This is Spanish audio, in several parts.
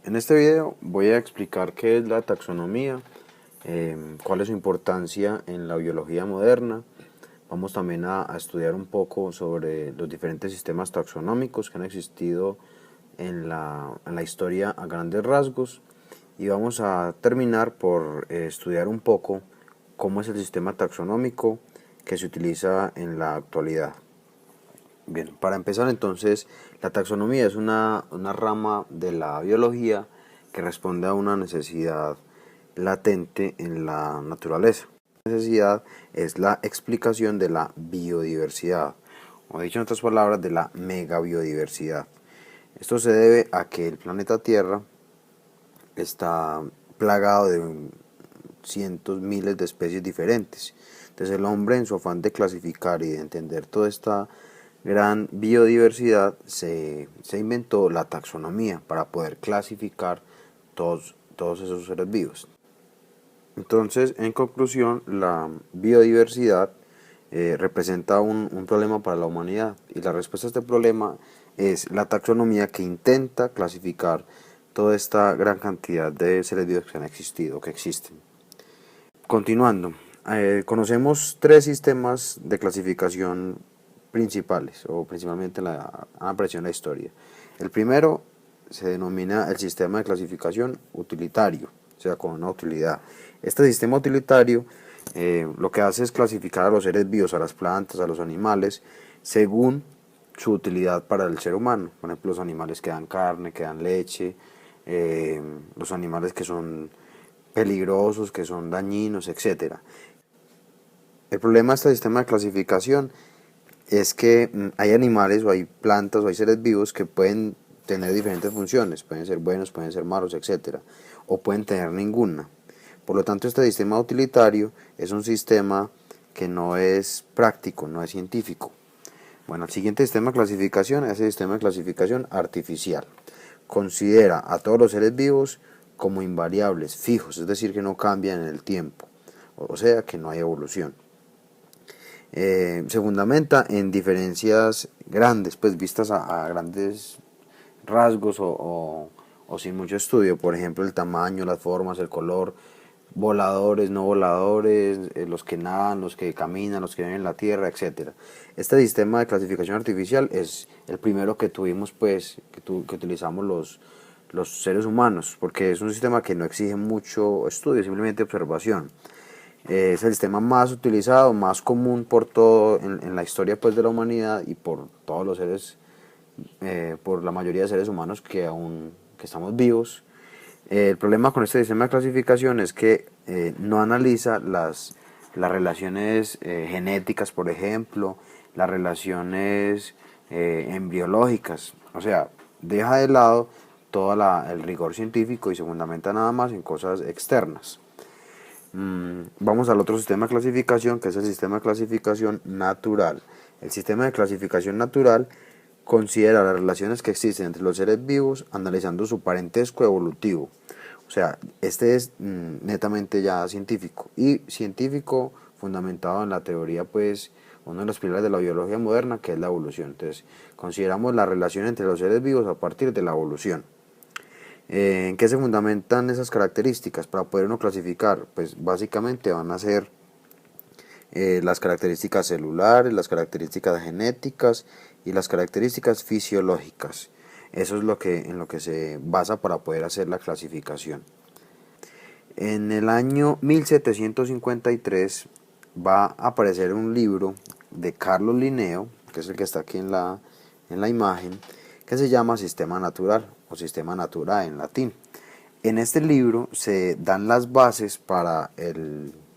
En este video voy a explicar qué es la taxonomía, cuál es su importancia en la biología moderna. Vamos también a estudiar un poco sobre los diferentes sistemas taxonómicos que han existido en la historia a grandes rasgos. Y vamos a terminar por estudiar un poco cómo es el sistema taxonómico que se utiliza en la actualidad. Bien, para empezar entonces, la taxonomía es una rama de la biología que responde a una necesidad latente en la naturaleza. La necesidad es la explicación de la biodiversidad, o dicho en otras palabras, de la megabiodiversidad. Esto se debe a que el planeta Tierra está plagado de cientos, miles de especies diferentes. Entonces el hombre, en su afán de clasificar y de entender toda esta gran biodiversidad, se inventó la taxonomía para poder clasificar todos esos seres vivos. Entonces, en conclusión, la biodiversidad representa un problema para la humanidad, y la respuesta a este problema es la taxonomía, que intenta clasificar toda esta gran cantidad de seres vivos que han existido, que existen. Continuando, conocemos tres sistemas de clasificación principales, o principalmente han aparecido en la historia. El primero se denomina el sistema de clasificación utilitario, o sea, con una utilidad. Este sistema utilitario lo que hace es clasificar a los seres vivos, a las plantas, a los animales, según su utilidad para el ser humano. Por ejemplo, los animales que dan carne, que dan leche, los animales que son peligrosos, que son dañinos, etc. El problema de este sistema de clasificación es que hay animales o hay plantas o hay seres vivos que pueden tener diferentes funciones, pueden ser buenos, pueden ser malos, etc. O pueden tener ninguna. Por lo tanto, este sistema utilitario es un sistema que no es práctico, no es científico. Bueno, el siguiente sistema de clasificación es el sistema de clasificación artificial. Considera a todos los seres vivos como invariables, fijos, es decir, que no cambian en el tiempo, o sea, que no hay evolución. Se fundamenta en diferencias grandes, pues vistas a grandes rasgos o sin mucho estudio. Por ejemplo, el tamaño, las formas, el color, voladores, no voladores, los que nadan, los que caminan, los que viven en la tierra, etc. Este sistema de clasificación artificial es el primero que tuvimos, pues, que utilizamos los seres humanos, porque es un sistema que no exige mucho estudio, simplemente observación. Es el sistema más utilizado, más común por todo en la historia, pues, de la humanidad, y por todos los seres, por la mayoría de seres humanos que estamos vivos. El problema con este sistema de clasificación es que no analiza las relaciones genéticas, por ejemplo, las relaciones embriológicas, o sea, deja de lado todo el rigor científico y se fundamenta nada más en cosas externas. Vamos al otro sistema de clasificación, que es el sistema de clasificación natural. El sistema de clasificación natural considera las relaciones que existen entre los seres vivos, analizando su parentesco evolutivo. O sea, este es netamente ya científico, y científico fundamentado en la teoría, pues, uno de los pilares de la biología moderna, que es la evolución. Entonces, consideramos la relación entre los seres vivos a partir de la evolución. ¿En qué se fundamentan esas características para poder uno clasificar? Pues básicamente van a ser las características celulares, las características genéticas y las características fisiológicas. Eso es en lo que se basa para poder hacer la clasificación. En el año 1753 va a aparecer un libro de Carlos Linneo, que es el que está aquí en la imagen, que se llama Sistema Natural, o Sistema Naturae en latín. En este libro se dan las bases para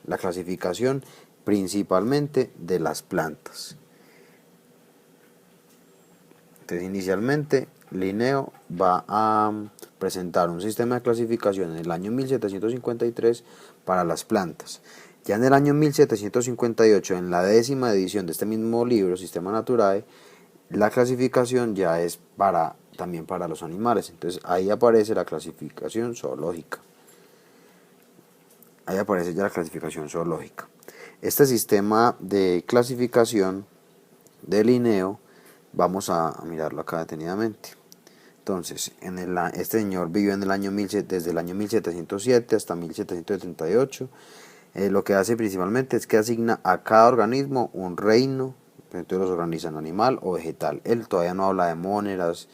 la clasificación, principalmente de las plantas. Entonces, inicialmente Linneo va a presentar un sistema de clasificación en el año 1753 para las plantas. Ya en el año 1758, en la 10ª edición de este mismo libro, Sistema Naturae, la clasificación ya es también para los animales. Entonces ahí aparece la clasificación zoológica. Ahí aparece ya la clasificación zoológica. Este sistema de clasificación de Linneo vamos a mirarlo acá detenidamente. Entonces, este señor vivió en desde el año 1707 hasta 1778. Lo que hace principalmente es que asigna a cada organismo un reino, entonces los organiza en animal o vegetal. Él todavía no habla de móneras,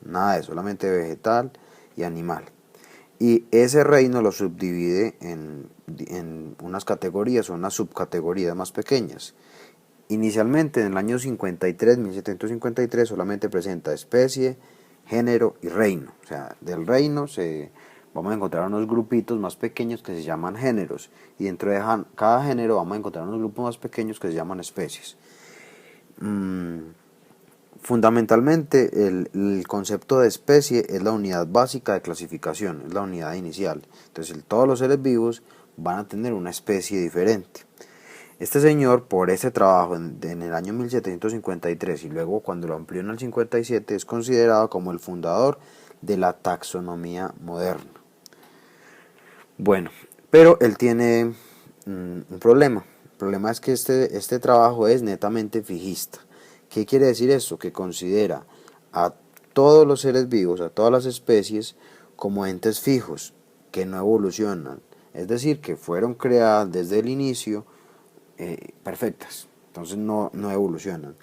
nada de eso, solamente vegetal y animal. Y ese reino lo subdivide en unas categorías o unas subcategorías más pequeñas. Inicialmente en el año 1753 solamente presenta especie, género y reino. O sea, del reino vamos a encontrar unos grupitos más pequeños que se llaman géneros, y dentro de cada género vamos a encontrar unos grupos más pequeños que se llaman especies. Fundamentalmente el concepto de especie es la unidad básica de clasificación, es la unidad inicial. Entonces todos los seres vivos van a tener una especie diferente. Este señor, por ese trabajo en el año 1753 y luego cuando lo amplió en el 57, es considerado como el fundador de la taxonomía moderna. Bueno, pero él tiene un problema. El problema es que este trabajo es netamente fijista. ¿Qué quiere decir eso? Que considera a todos los seres vivos, a todas las especies, como entes fijos, que no evolucionan. Es decir, que fueron creadas desde el inicio perfectas, entonces no evolucionan.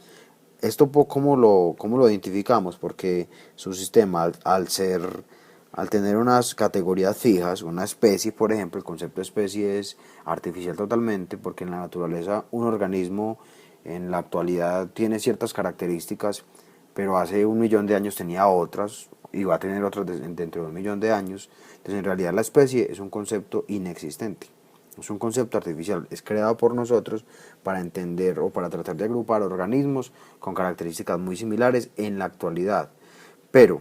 Esto ¿cómo lo identificamos? Porque su sistema al tener unas categorías fijas, una especie, por ejemplo, el concepto de especie es artificial totalmente, porque en la naturaleza un organismo en la actualidad tiene ciertas características, pero hace 1.000.000 de años tenía otras y va a tener otras dentro de 1.000.000 de años. Entonces en realidad la especie es un concepto inexistente. Es un concepto artificial, es creado por nosotros para entender o para tratar de agrupar organismos con características muy similares en la actualidad. Pero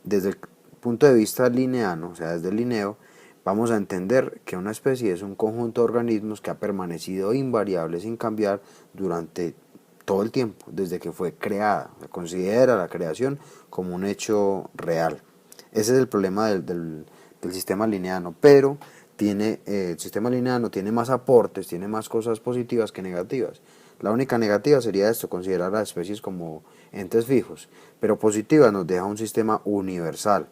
desde el punto de vista lineano, o sea, desde el Linneo, vamos a entender que una especie es un conjunto de organismos que ha permanecido invariable sin cambiar durante todo el tiempo, desde que fue creada. Se considera la creación como un hecho real. Ese es el problema del sistema lineano, pero el sistema lineal tiene más aportes, tiene más cosas positivas que negativas. La única negativa sería esto, considerar a las especies como entes fijos, pero positiva nos deja un sistema universal,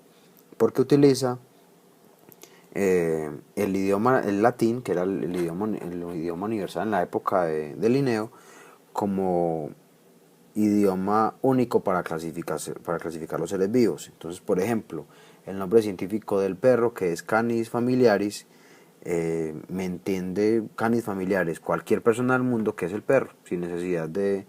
porque utiliza el latín, que era el idioma universal en la época de Linneo, como idioma único para clasificar los seres vivos. Entonces, por ejemplo, el nombre científico del perro, que es Canis familiaris, me entiende Canis familiaris cualquier persona del mundo que es el perro, sin necesidad de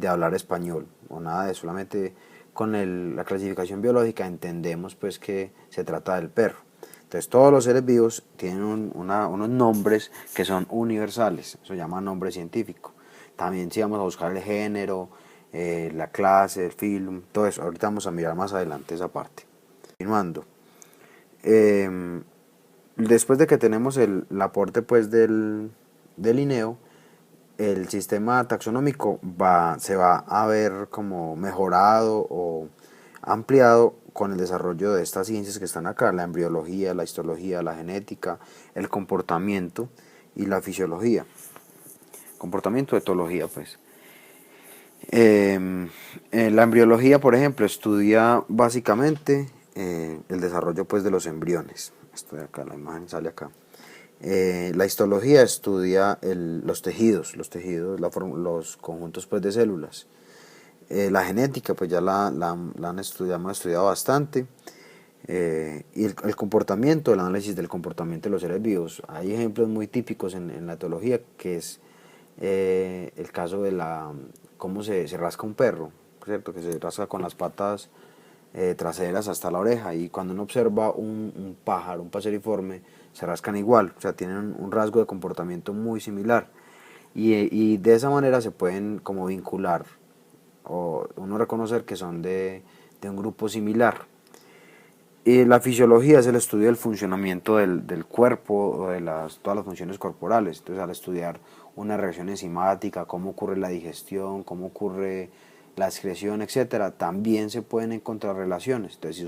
hablar español o nada de eso, solamente con la clasificación biológica entendemos pues que se trata del perro. Entonces todos los seres vivos tienen unos nombres que son universales, eso se llama nombre científico. También si vamos a buscar el género, la clase, el film, todo eso, ahorita vamos a mirar más adelante esa parte. Continuando. Después de que tenemos el aporte pues del Linneo, el sistema taxonómico se va a ver como mejorado o ampliado con el desarrollo de estas ciencias que están acá, la embriología, la histología, la genética, el comportamiento y la fisiología. Comportamiento, etología pues. La embriología, por ejemplo, estudia básicamente el desarrollo pues de los embriones. Esto de acá, la imagen sale acá. La histología estudia los tejidos, los conjuntos pues de células. La genética pues ya la hemos estudiado bastante. Y el comportamiento, el análisis del comportamiento de los seres vivos. Hay ejemplos muy típicos en la etología, que es el caso de cómo se rasca un perro, ¿cierto? Que se rasca con las patas traseras hasta la oreja, y cuando uno observa un pájaro, un paseriforme, se rascan igual, o sea, tienen un rasgo de comportamiento muy similar, y de esa manera se pueden como vincular o uno reconocer que son de un grupo similar. Y la fisiología es el estudio del funcionamiento del cuerpo o de todas las funciones corporales. Entonces, al estudiar una reacción enzimática, cómo ocurre la digestión, cómo ocurre la excreción, etcétera, también se pueden encontrar relaciones. Entonces,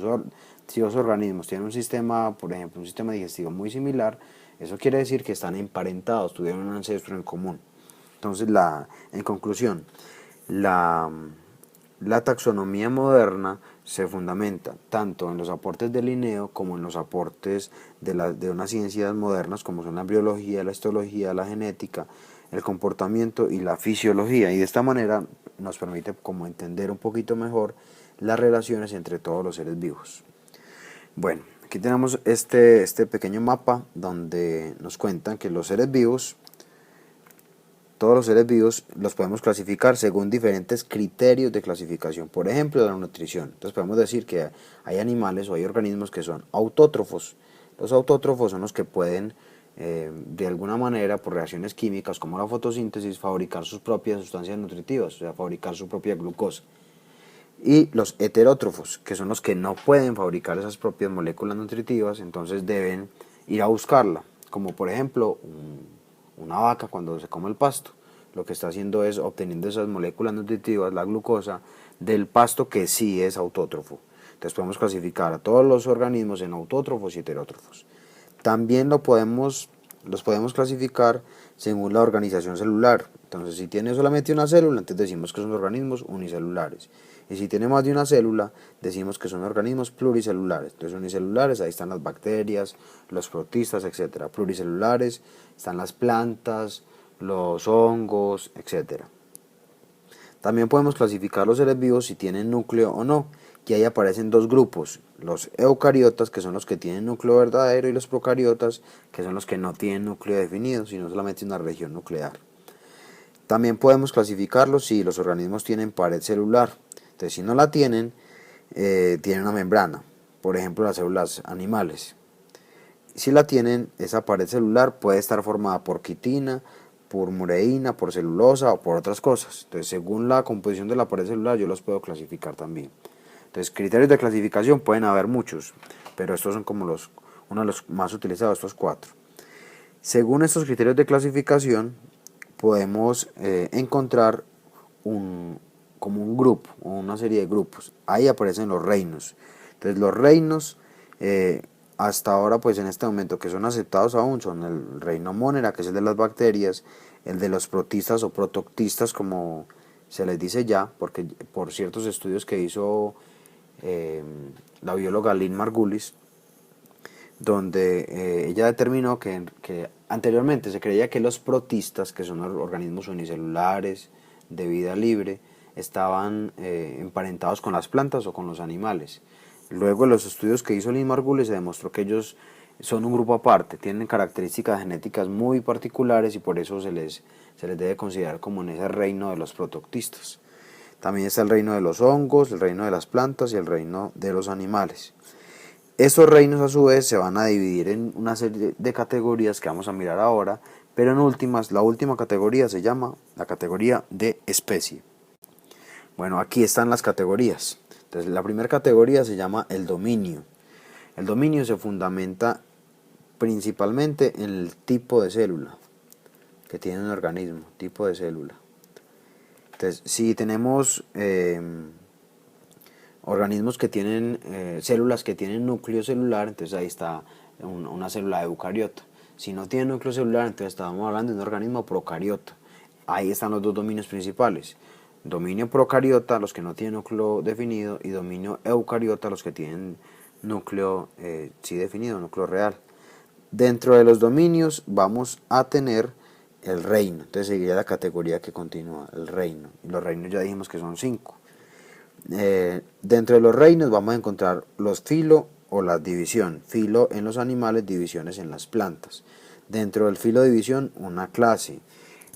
si dos organismos tienen un sistema, por ejemplo, un sistema digestivo muy similar, eso quiere decir que están emparentados, tuvieron un ancestro en común. Entonces, en conclusión, la taxonomía moderna se fundamenta tanto en los aportes de Linneo como en los aportes de unas ciencias modernas como son la biología, la histología, la genética, el comportamiento y la fisiología, y de esta manera nos permite como entender un poquito mejor las relaciones entre todos los seres vivos. Bueno, aquí tenemos este pequeño mapa donde nos cuentan que los seres vivos, todos los seres vivos los podemos clasificar según diferentes criterios de clasificación. Por ejemplo, la nutrición. Entonces podemos decir que hay animales o hay organismos que son autótrofos. Los autótrofos son los que pueden de alguna manera, por reacciones químicas como la fotosíntesis, fabricar sus propias sustancias nutritivas, o sea, fabricar su propia glucosa. Y los heterótrofos, que son los que no pueden fabricar esas propias moléculas nutritivas, entonces deben ir a buscarla, como por ejemplo una vaca cuando se come el pasto, lo que está haciendo es obteniendo esas moléculas nutritivas, la glucosa, del pasto que sí es autótrofo. Entonces podemos clasificar a todos los organismos en autótrofos y heterótrofos. También los podemos clasificar según la organización celular. Entonces, si tiene solamente una célula, entonces decimos que son organismos unicelulares. Y si tiene más de una célula, decimos que son organismos pluricelulares. Entonces, unicelulares, ahí están las bacterias, los protistas, etc. Pluricelulares, están las plantas, los hongos, etc. También podemos clasificar los seres vivos si tienen núcleo o no. Y ahí aparecen dos grupos, los eucariotas, que son los que tienen núcleo verdadero, y los procariotas, que son los que no tienen núcleo definido, sino solamente una región nuclear. También podemos clasificarlos si los organismos tienen pared celular. Entonces, si no la tienen, tienen una membrana, por ejemplo las células animales. Si la tienen, esa pared celular puede estar formada por quitina, por mureína, por celulosa o por otras cosas. Entonces, según la composición de la pared celular, yo los puedo clasificar también. Entonces, criterios de clasificación pueden haber muchos, pero estos son como uno de los más utilizados, estos 4. Según estos criterios de clasificación, podemos encontrar como un grupo, o una serie de grupos. Ahí aparecen los reinos. Entonces, los reinos, hasta ahora, pues en este momento, que son aceptados aún, son el reino Monera, que es el de las bacterias, el de los protistas o protoctistas, como se les dice ya, porque por ciertos estudios que hizo la bióloga Lynn Margulis, donde ella determinó que anteriormente se creía que los protistas, que son organismos unicelulares de vida libre, estaban emparentados con las plantas o con los animales. Luego, en los estudios que hizo Lynn Margulis, se demostró que ellos son un grupo aparte, tienen características genéticas muy particulares y por eso se les debe considerar como en ese reino de los protoctistas. También está el reino de los hongos, el reino de las plantas y el reino de los animales. Estos reinos a su vez se van a dividir en una serie de categorías que vamos a mirar ahora, pero la última categoría se llama la categoría de especie. Bueno, aquí están las categorías. Entonces, la primera categoría se llama el dominio. El dominio se fundamenta principalmente en el tipo de célula que tiene un organismo, tipo de célula. Entonces, si tenemos organismos que tienen células que tienen núcleo celular, entonces ahí está una célula eucariota. Si no tiene núcleo celular, entonces estamos hablando de un organismo procariota. Ahí están los dos dominios principales. Dominio procariota, los que no tienen núcleo definido, y dominio eucariota, los que tienen núcleo sí definido, núcleo real. Dentro de los dominios vamos a tener el reino, entonces seguiría la categoría que continúa, el reino, y los reinos ya dijimos que son 5. Dentro de los reinos vamos a encontrar los filo o la división, filo en los animales, divisiones en las plantas. Dentro del filo división, una clase,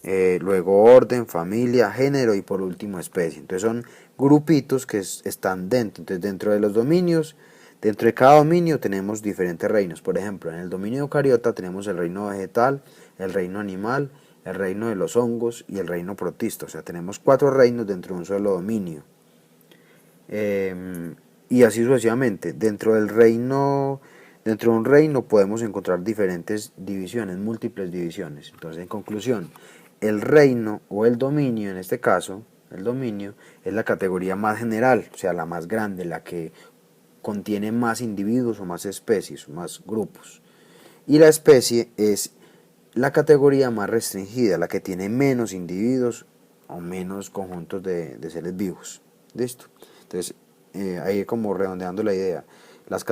luego orden, familia, género y por último especie. Entonces son grupitos que están dentro. Entonces, dentro de los dominios, dentro de cada dominio tenemos diferentes reinos. Por ejemplo, en el dominio eucariota tenemos el reino vegetal, el reino animal, el reino de los hongos y el reino protista. O sea, tenemos 4 reinos dentro de un solo dominio. Y así sucesivamente. Dentro de un reino podemos encontrar diferentes divisiones, múltiples divisiones. Entonces, en conclusión, el reino o el dominio, en este caso, el dominio es la categoría más general, o sea, la más grande, la que contiene más individuos o más especies, o más grupos. Y la especie es la categoría más restringida, la que tiene menos individuos o menos conjuntos de seres vivos. ¿Listo? Entonces, ahí como redondeando la idea, las